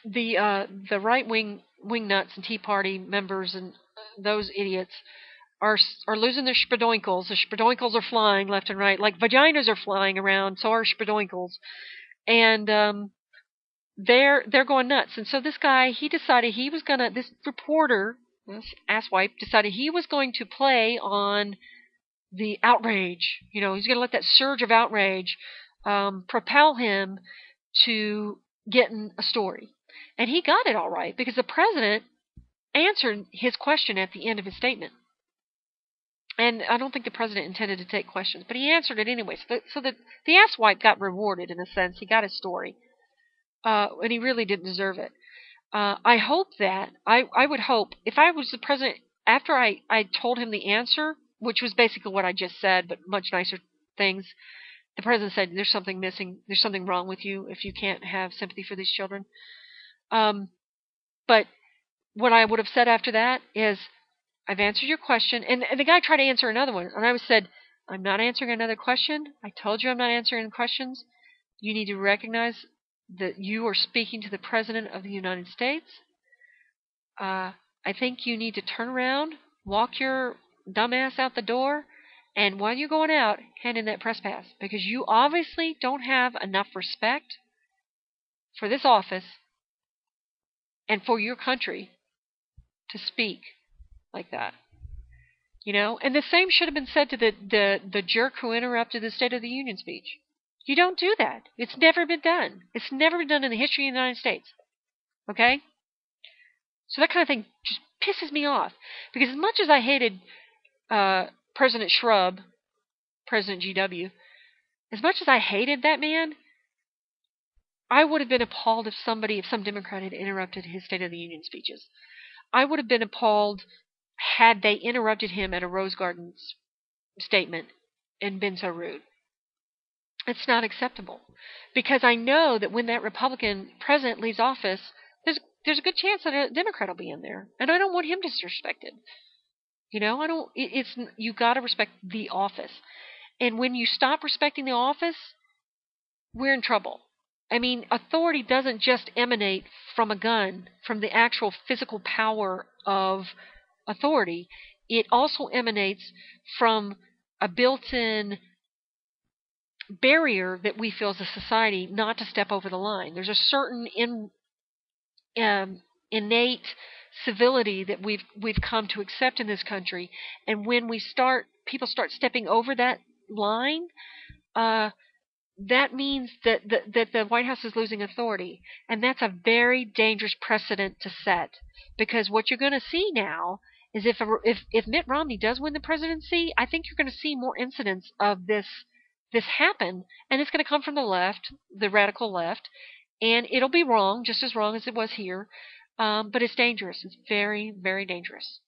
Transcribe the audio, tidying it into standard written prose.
the right wing nuts and Tea Party members and those idiots are losing their spadoinkles. The spadoinkles are flying left and right, like vaginas are flying around. So are spadoinkles, and they're going nuts. And so this guy, he decided he was gonna. This reporter, this asswipe, decided he was going to play on the outrage. You know, he's going to let that surge of outrage propel him to getting a story. And he got it all right because the president answered his question at the end of his statement. And I don't think the president intended to take questions, but he answered it anyway. So the asswipe got rewarded in a sense. He got his story, and he really didn't deserve it. I hope that I would hope if I was the president after I told him the answer, which was basically what I just said, but much nicer things. The president said, "There's something missing. There's something wrong with you if you can't have sympathy for these children." But what I would have said after that is, "I've answered your question," and the guy tried to answer another one, and I said, "I'm not answering another question. I told you I'm not answering questions. You need to recognize that you are speaking to the President of the United States. I think you need to turn around, walk your dumbass out the door, and while you're going out, hand in that press pass. Because you obviously don't have enough respect for this office and for your country to speak like that." You know? And the same should have been said to the jerk who interrupted the State of the Union speech. You don't do that. It's never been done. It's never been done in the history of the United States. Okay? So that kind of thing just pisses me off. Because as much as I hated President Shrub, President GW, as much as I hated that man, I would have been appalled if some Democrat had interrupted his State of the Union speeches. I would have been appalled had they interrupted him at a Rose Garden statement and been so rude. It's not acceptable. Because I know that when that Republican president leaves office, there's a good chance that a Democrat will be in there. And I don't want him disrespected. You know, you got to respect the office. And when you stop respecting the office, we're in trouble. I mean, authority doesn't just emanate from a gun, from the actual physical power of authority. It also emanates from a built-in barrier that we feel as a society not to step over the line. There's a certain innate civility that we've come to accept in this country, and when people start stepping over that line, that means that the White House is losing authority, and that's a very dangerous precedent to set. Because what you're going to see now is if Mitt Romney does win the presidency, I think you're going to see more incidents of this happen, and it's going to come from the left, the radical left, and it'll be wrong, just as wrong as it was here, but it's dangerous. It's very, very dangerous.